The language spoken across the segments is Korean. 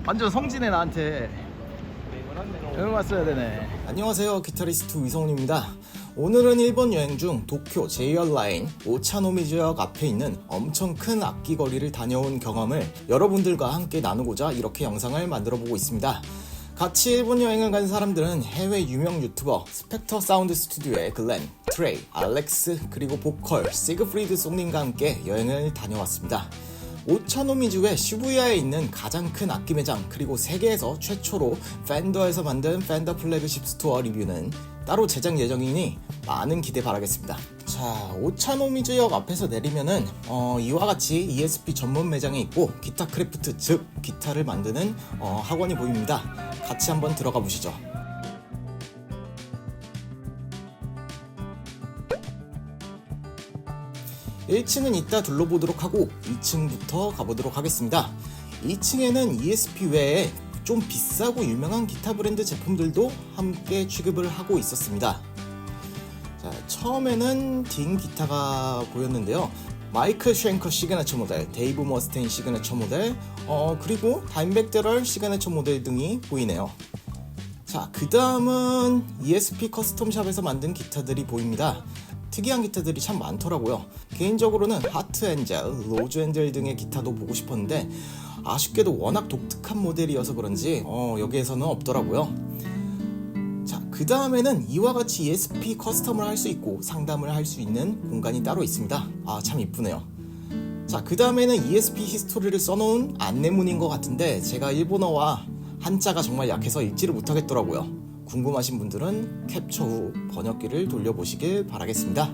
완전 성진해 나한테. 여기 왔어야 되네. 안녕하세요, 기타리스트 위성훈입니다. 오늘은 일본 여행 중 도쿄 JR 라인 오차노미즈역 앞에 있는 엄청 큰 악기 거리를 다녀온 경험을 여러분들과 함께 나누고자 이렇게 영상을 만들어 보고 있습니다. 같이 일본 여행을 간 사람들은 해외 유명 유튜버 스펙터 사운드 스튜디오의 글렌, 트레이, 알렉스, 그리고 보컬 시그프리드 송님과 함께 여행을 다녀왔습니다. 오차노미즈의 시부야에 있는 가장 큰 악기 매장, 그리고 세계에서 최초로 팬더에서 만든 팬더 플래그십 스토어 리뷰는 따로 제작 예정이니 많은 기대 바라겠습니다. 자, 오차노미즈역 앞에서 내리면은 이와 같이 ESP 전문 매장이 있고 기타 크래프트, 즉 기타를 만드는 학원이 보입니다. 같이 한번 들어가 보시죠. 1층은 이따 둘러보도록 하고 2층부터 가보도록 하겠습니다. 2층에는 ESP 외에 좀 비싸고 유명한 기타 브랜드 제품들도 함께 취급을 하고 있었습니다. 자, 처음에는 딩 기타가 보였는데요. 마이클 쉔커 시그네처 모델, 데이브 머스테인 시그네처 모델, 그리고 다임백 데럴 시그네처 모델 등이 보이네요. 자, 그 다음은 ESP 커스텀샵에서 만든 기타들이 보입니다. 특이한 기타들이 참 많더라고요. 개인적으로는 하트 엔젤, 로즈 엔젤 등의 기타도 보고 싶었는데 아쉽게도 워낙 독특한 모델이어서 그런지 여기에서는 없더라고요. 자, 그 다음에는 이와 같이 ESP 커스텀을 할 수 있고 상담을 할 수 있는 공간이 따로 있습니다. 아, 참 이쁘네요. 자, 그 다음에는 ESP 히스토리를 써놓은 안내문인 것 같은데 제가 일본어와 한자가 정말 약해서 읽지를 못하겠더라고요. 궁금하신 분들은 캡처 후 번역기를 돌려보시길 바라겠습니다.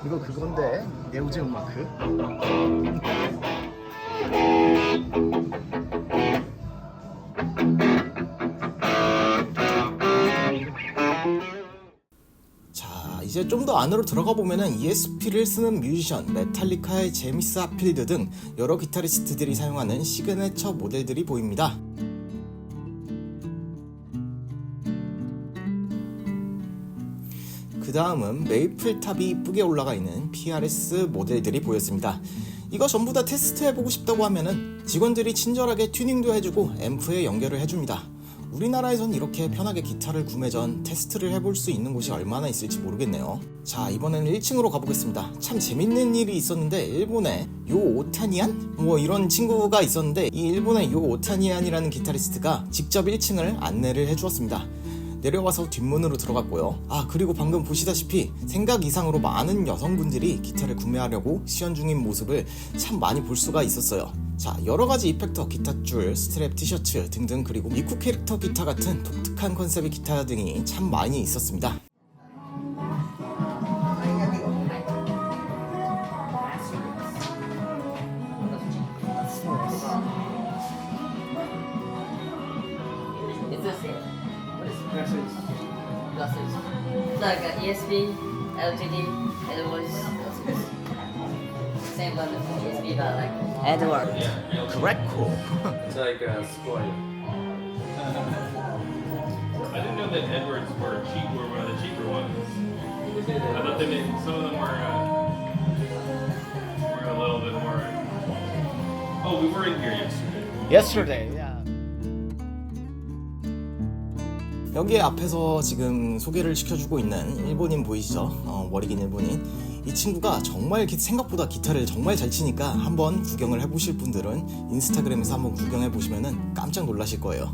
이거 그건데 네오제 음마크. 자, 이제 좀 더 안으로 들어가 보면은 ESP를 쓰는 뮤지션, 메탈리카의 제미스 하필드 등 여러 기타리스트들이 사용하는 시그네처 모델들이 보입니다. 그 다음은 메이플 탑이 이쁘게 올라가 있는 PRS 모델들이 보였습니다. 이거 전부 다 테스트 해보고 싶다고 하면은 직원들이 친절하게 튜닝도 해주고 앰프에 연결을 해줍니다. 우리나라에선 이렇게 편하게 기타를 구매 전 테스트를 해볼 수 있는 곳이 얼마나 있을지 모르겠네요. 자, 이번에는 1층으로 가보겠습니다. 참 재밌는 일이 있었는데 일본에 요 오타니안? 이런 친구가 있었는데 이 일본의 요 오타니안이라는 기타리스트가 직접 1층을 안내를 해주었습니다. 내려와서 뒷문으로 들어갔고요. 아, 그리고 방금 보시다시피 생각 이상으로 많은 여성분들이 기타를 구매하려고 시연 중인 모습을 참 많이 볼 수가 있었어요. 자, 여러가지 이펙터, 기타줄, 스트랩, 티셔츠 등등, 그리고 미쿠 캐릭터 기타 같은 독특한 컨셉의 기타 등이 참 많이 있었습니다. Glasses. Like ESP, LTD, Edwards. Same one as ESP, but like Edward. 그레코. It's like a spoil. I didn't know that Edwards were one of the cheaper ones. I thought some of them were a little bit more. Oh, we were in here yesterday. Yesterday. 여기 앞에서 지금 소개를 시켜주고 있는 일본인 보이시죠? 머리 긴 일본인. 이 친구가 정말 생각보다 기타를 정말 잘 치니까 한번 구경을 해보실 분들은 인스타그램에서 한번 구경해보시면 깜짝 놀라실 거예요.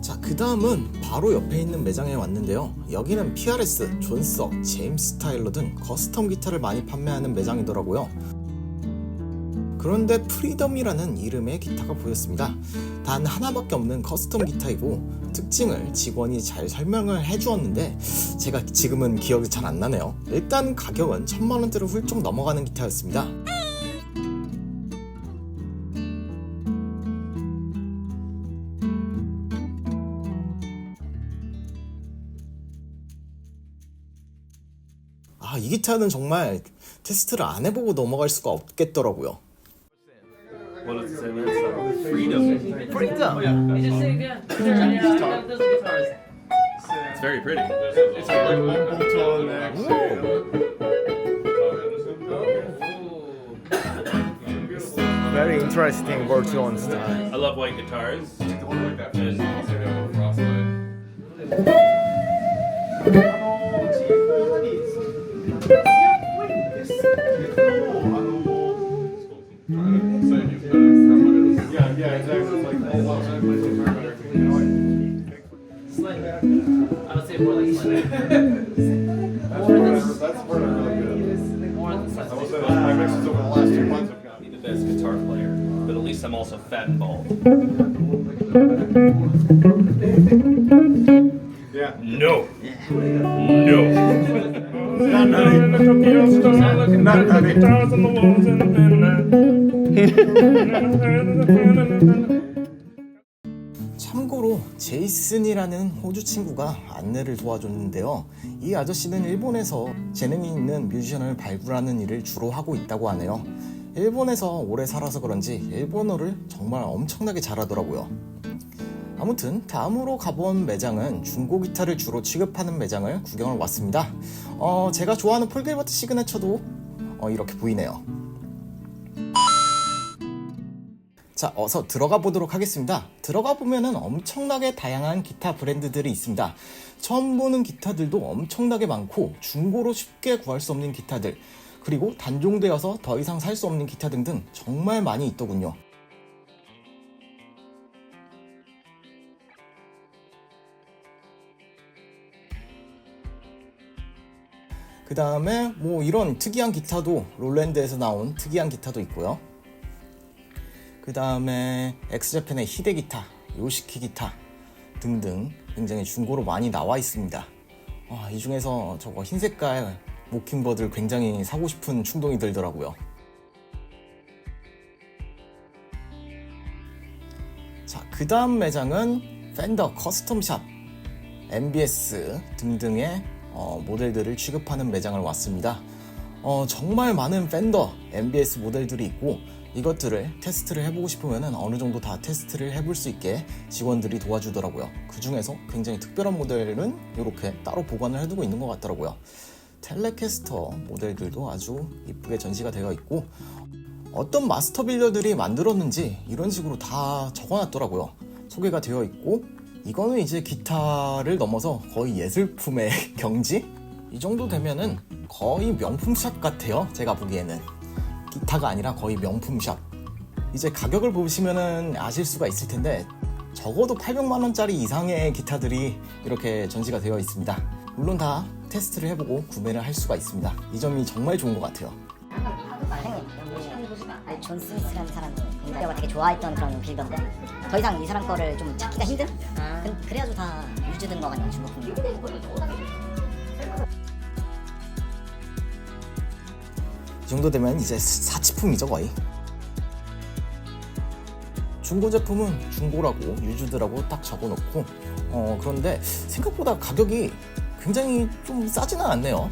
자, 그 다음은 바로 옆에 있는 매장에 왔는데요. 여기는 PRS, 존석, 제임스 타일러 등 커스텀 기타를 많이 판매하는 매장이더라고요. 그런데 프리덤이라는 이름의 기타가 보였습니다. 단 하나밖에 없는 커스텀 기타이고 특징을 직원이 잘 설명을 해주었는데 제가 지금은 기억이 잘 안 나네요. 일단 가격은 1000만원대로 훌쩍 넘어가는 기타였습니다. 아, 이 기타는 정말 테스트를 안 해보고 넘어갈 수가 없겠더라고요. What does it say on that side? Freedom. Freedom. You just sit again. Those are guitars. It's very pretty. It's like one bolt on Very interesting bolt-on style. I love white guitars. Yeah, exactly. It's like I would say more like slightly. that's part of really good. More than I will slightly. say that my mixes over the last 2 months have gotten. The best guitar player, but at least I'm also fat and bald. Yeah. No. No. 참고로 제이슨이라는 호주 친구가 안내를 도와줬는데요. 이 아저씨는 일본에서 재능이 있는 뮤지션을 발굴하는 일을 주로 하고 있다고 하네요. 일본에서 오래 살아서 그런지 일본어를 정말 엄청나게 잘하더라고요. 아무튼 다음으로 가본 매장은 중고 기타를 주로 취급하는 매장을 구경을 왔습니다. 제가 좋아하는 폴 길버트 시그네처도 이렇게 보이네요. 자, 어서 들어가 보도록 하겠습니다. 들어가 보면은 엄청나게 다양한 기타 브랜드들이 있습니다. 처음 보는 기타들도 엄청나게 많고 중고로 쉽게 구할 수 없는 기타들, 그리고 단종되어서 더 이상 살 수 없는 기타 등등 정말 많이 있더군요. 그 다음에 뭐 이런 특이한 기타도 롤랜드에서 나온 특이한 기타도 있고요. 그 다음에 엑스제팬의 히데 기타, 요시키 기타 등등 굉장히 중고로 많이 나와 있습니다. 이 중에서 저거 흰 색깔 모킹버드를 굉장히 사고 싶은 충동이 들더라고요. 자, 그 다음 매장은 팬더 커스텀샵, MBS 등등의 모델들을 취급하는 매장을 왔습니다. 정말 많은 팬더, MBS 모델들이 있고 이것들을 테스트를 해보고 싶으면 어느 정도 다 테스트를 해볼 수 있게 직원들이 도와주더라고요. 그 중에서 굉장히 특별한 모델은 이렇게 따로 보관을 해두고 있는 것 같더라고요. 텔레캐스터 모델들도 아주 이쁘게 전시가 되어 있고 어떤 마스터 빌더들이 만들었는지 이런 식으로 다 적어놨더라고요. 소개가 되어 있고 이거는 이제 기타를 넘어서 거의 예술품의 경지? 이 정도 되면은 거의 명품샵 같아요. 제가 보기에는 기타가 아니라 거의 명품샵. 이제 가격을 보시면은 아실 수가 있을 텐데 적어도 800만원짜리 이상의 기타들이 이렇게 전시가 되어 있습니다. 물론 다 테스트를 해보고 구매를 할 수가 있습니다. 이 점이 정말 좋은 것 같아요. 아니, 존 스미스라는 사람이 공대가 되게 좋아했던 그런 빌더인데 더 이상 이 사람 거를 좀 찾기가 힘든? 그래가지고 다 유주된 거 같네요, 중고품이. 이 정도 되면 이제 사치품이죠, 거의. 중고 제품은 중고라고 유주드라고 딱 적어놓고 그런데 생각보다 가격이 굉장히 좀 싸지는 않네요.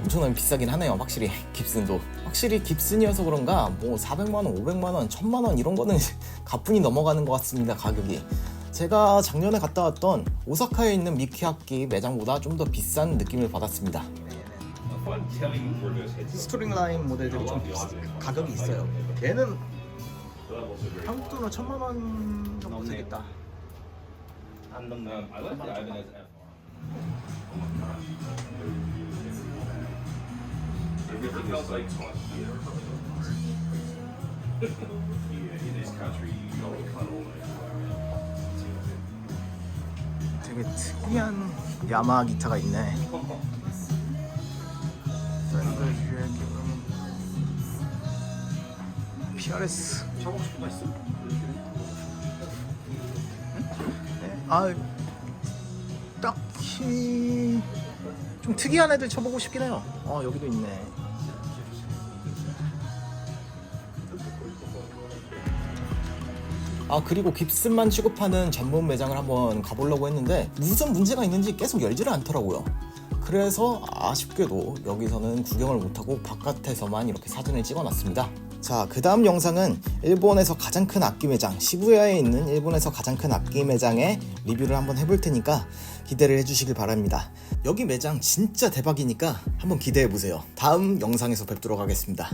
엄청나게 비싸긴 하네요. 확실히 깁슨도. 확실히 깁슨이어서 그런가 뭐 400만원, 500만원, 1000만원 이런 거는 가뿐히 넘어가는 것 같습니다. 가격이. 제가 작년에 갔다 왔던 오사카에 있는 미키 악기 매장보다 좀 더 비싼 느낌을 받았습니다. 스트링 라인 모델들이 좀 가격이 있어요. 얘는 한국 돈으로 1000만원 정도 되겠다. 되게 특이한 야마하 기타가 있네. PRS 쳐보고 싶은 거 있어? 네? 딱히 좀 특이한 애들 쳐보고 싶긴 해요. 여기도 있네. 그리고 깁슨만 취급하는 전문 매장을 한번 가보려고 했는데 무슨 문제가 있는지 계속 열지를 않더라고요. 그래서 아쉽게도 여기서는 구경을 못하고 바깥에서만 이렇게 사진을 찍어놨습니다. 자, 그 다음 영상은 일본에서 가장 큰 악기 매장, 시부야에 있는 일본에서 가장 큰 악기 매장의 리뷰를 한번 해볼 테니까 기대를 해주시길 바랍니다. 여기 매장 진짜 대박이니까 한번 기대해보세요. 다음 영상에서 뵙도록 하겠습니다.